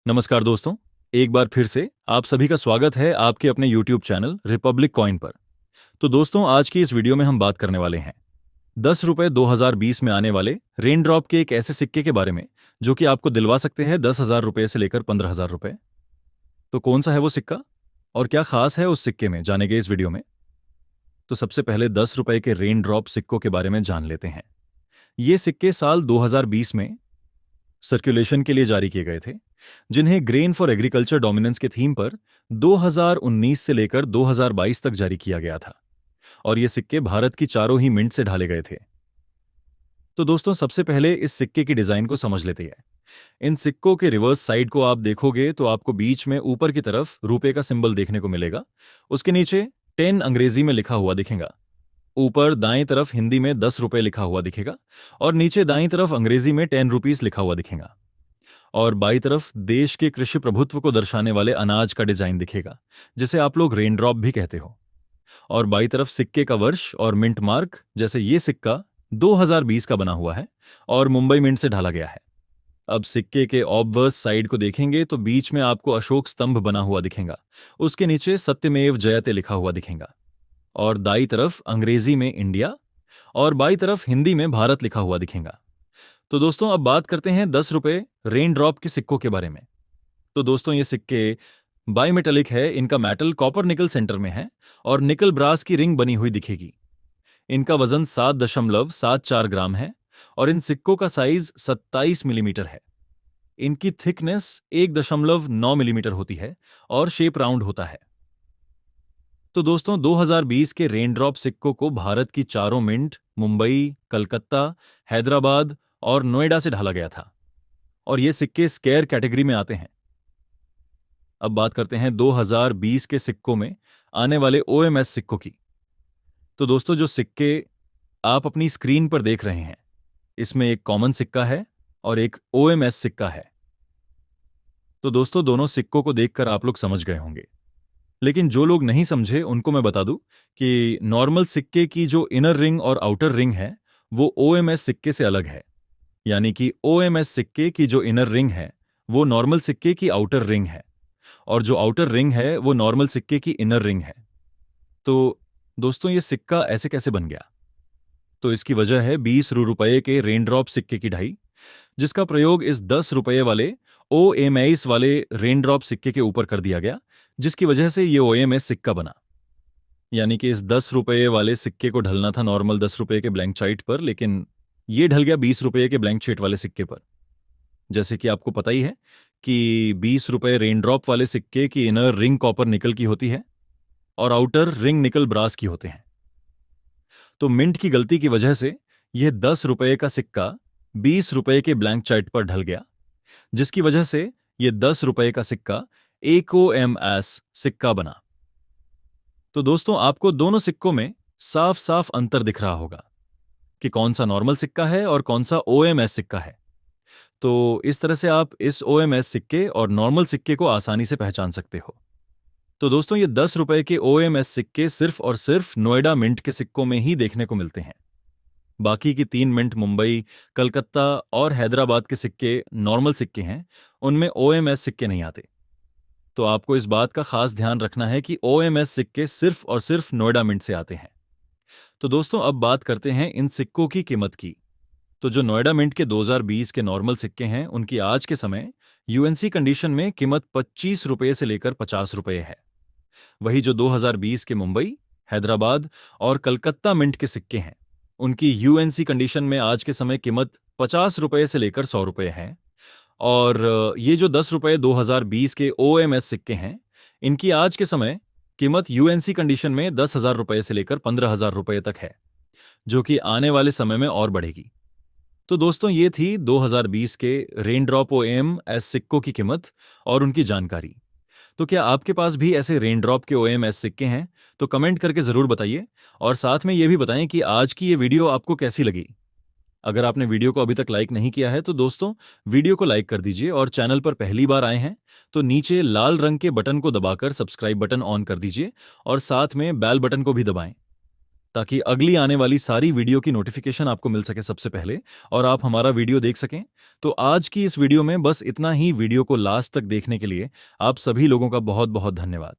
नमस्कार दोस्तों। एक बार फिर से आप सभी का स्वागत है आपके अपने YouTube चैनल रिपब्लिक कॉइन पर। तो दोस्तों, आज की इस वीडियो में हम बात करने वाले हैं 10 रुपए 2020 में आने वाले रेन ड्रॉप के एक ऐसे सिक्के के बारे में जो कि आपको दिलवा सकते हैं 10,000 रुपए से लेकर 15,000 रुपए। तो कौन सा है वो सिक्का और क्या खास है उस सिक्के में, जानेंगे इस वीडियो में। तो सबसे पहले 10 रुपए के रेन ड्रॉप सिक्कों के बारे में जान लेते हैं। ये सिक्के साल 2020 में सर्कुलेशन के लिए जारी किए गए थे, जिन्हें ग्रेन फॉर एग्रीकल्चर डोमिनेंस के थीम पर 2019 से लेकर 2022 तक जारी किया गया था और ये सिक्के भारत की चारों ही मिंट से ढाले गए थे। तो दोस्तों, सबसे पहले इस सिक्के की डिजाइन को समझ लेते हैं। इन सिक्कों के रिवर्स साइड को आप देखोगे तो आपको बीच में ऊपर की तरफ रुपए का सिंबल देखने को मिलेगा। उसके नीचे 10 अंग्रेजी में लिखा हुआ दिखेगा। ऊपर दाएं तरफ हिंदी में 10 रुपए लिखा हुआ दिखेगा और नीचे दाईं तरफ अंग्रेजी में 10 रुपीज लिखा हुआ दिखेगा। और बाईं तरफ देश के कृषि प्रभुत्व को दर्शाने वाले अनाज का डिजाइन दिखेगा, जिसे आप लोग रेन ड्रॉप भी कहते हो। और बाईं तरफ सिक्के का वर्ष और मिंट मार्क, जैसे ये सिक्का 2020 का बना हुआ है और मुंबई मिंट से ढाला गया है। अब सिक्के के ऑब्वर्स साइड को देखेंगे तो बीच में आपको अशोक स्तंभ बना हुआ दिखेगा। उसके नीचे सत्यमेव जयते लिखा हुआ दिखेगा और दाईं तरफ अंग्रेजी में इंडिया और बाईं तरफ हिंदी में भारत लिखा हुआ दिखेगा। तो दोस्तों, अब बात करते हैं 10 रुपए रेन ड्रॉप के सिक्कों के बारे में। तो दोस्तों, ये सिक्के बाइमेटेलिक है, इनका मेटल कॉपर निकल सेंटर में है और निकल ब्रास की रिंग बनी हुई दिखेगी। इनका वजन 7.74 ग्राम है और इन सिक्कों का साइज 27 मिलीमीटर है। इनकी थिकनेस 1.9 मिलीमीटर होती है और शेप राउंड होता है। तो दोस्तों, 2020 के रेन ड्रॉप सिक्कों को भारत की चारों मिंट, मुंबई, कलकत्ता, हैदराबाद और नोएडा से ढाला गया था और ये सिक्के स्केयर कैटेगरी में आते हैं। अब बात करते हैं 2020 के सिक्कों में आने वाले ओएमएस सिक्कों की। तो दोस्तों, जो सिक्के आप अपनी स्क्रीन पर देख रहे हैं, इसमें एक कॉमन सिक्का है और एक ओएमएस सिक्का है। तो दोस्तों, दोनों सिक्कों को देखकर आप लोग समझ गए होंगे, लेकिन जो लोग नहीं समझे उनको मैं बता दूं कि नॉर्मल सिक्के की जो इनर रिंग और आउटर रिंग है वो ओएमएस सिक्के से अलग है। यानी कि ओएमएस सिक्के की जो इनर रिंग है वो नॉर्मल सिक्के की आउटर रिंग है और जो आउटर रिंग है वो नॉर्मल सिक्के की इनर रिंग है। तो दोस्तों, ये सिक्का ऐसे कैसे बन गया? तो इसकी वजह है 20 रुपए के रेन ड्रॉप सिक्के की ढाई, जिसका प्रयोग इस 10 रुपए वाले ओएमएस वाले रेन ड्रॉप सिक्के के ऊपर कर दिया गया, जिसकी वजह से ये ओएमएस सिक्का बना। यानी कि इस 10 रुपए वाले सिक्के को ढलना था नॉर्मल 10 रुपए के ब्लैंक चाइट पर, लेकिन ये ढल गया 20 रुपए के ब्लैंक चीट वाले सिक्के पर। जैसे कि आपको पता ही है कि 20 रुपए रेन ड्रॉप वाले सिक्के की इनर रिंग कॉपर निकल की होती है और आउटर रिंग निकल ब्रास की होते हैं। तो मिंट की गलती की वजह से यह 10 रुपए का सिक्का 20 रुपए के ब्लैंक चाइट पर ढल गया, जिसकी वजह से यह 10 रुपए का सिक्का एकोएमएस सिक्का बना। तो दोस्तों, आपको दोनों सिक्कों में साफ साफ अंतर दिख रहा होगा कि कौन सा नॉर्मल सिक्का है और कौन सा ओएमएस सिक्का है। तो इस तरह से आप इस ओएमएस सिक्के और नॉर्मल सिक्के को आसानी से पहचान सकते हो। तो दोस्तों, ये 10 रुपए के ओएमएस सिक्के सिर्फ और सिर्फ नोएडा मिंट के सिक्कों में ही देखने को मिलते हैं। बाकी की 3 मिंट मुंबई, कलकत्ता और हैदराबाद के सिक्के नॉर्मल सिक्के हैं, उनमें ओएमएस सिक्के नहीं आते। तो आपको इस बात का खास ध्यान रखना है कि ओएमएस सिक्के सिर्फ और सिर्फ नोएडा मिंट से आते हैं। तो दोस्तों, अब बात करते हैं इन सिक्कों की कीमत की। तो जो नोएडा मिंट के 2020 के नॉर्मल सिक्के हैं, उनकी आज के समय यूएनसी कंडीशन में कीमत 25 रुपए से लेकर 50 रुपए है। वही जो 2020 के मुंबई, हैदराबाद और कलकत्ता मिंट के सिक्के हैं, उनकी यूएनसी कंडीशन में आज के समय कीमत 50 रुपए से लेकर 100 रुपए है। और ये जो 10 रुपए 2020 के ओएमएस सिक्के हैं, इनकी आज के समय कीमत यूएनसी कंडीशन में 10,000 रुपए से लेकर 15,000 रुपए तक है, जो कि आने वाले समय में और बढ़ेगी। तो दोस्तों, ये थी 2020 के रेन ड्रॉप ओएमएस सिक्कों की कीमत और उनकी जानकारी। तो क्या आपके पास भी ऐसे रेन ड्रॉप के ओएमएस सिक्के हैं? तो कमेंट करके जरूर बताइए और साथ में ये भी बताएं कि आज की ये वीडियो आपको कैसी लगी। अगर आपने वीडियो को अभी तक लाइक नहीं किया है तो दोस्तों, वीडियो को लाइक कर दीजिए और चैनल पर पहली बार आए हैं तो नीचे लाल रंग के बटन को दबाकर सब्सक्राइब बटन ऑन कर दीजिए और साथ में बेल बटन को भी दबाएं ताकि अगली आने वाली सारी वीडियो की नोटिफिकेशन आपको मिल सके सबसे पहले और आप हमारा वीडियो देख सकें। तो आज की इस वीडियो में बस इतना ही। वीडियो को लास्ट तक देखने के लिए आप सभी लोगों का बहुत बहुत धन्यवाद।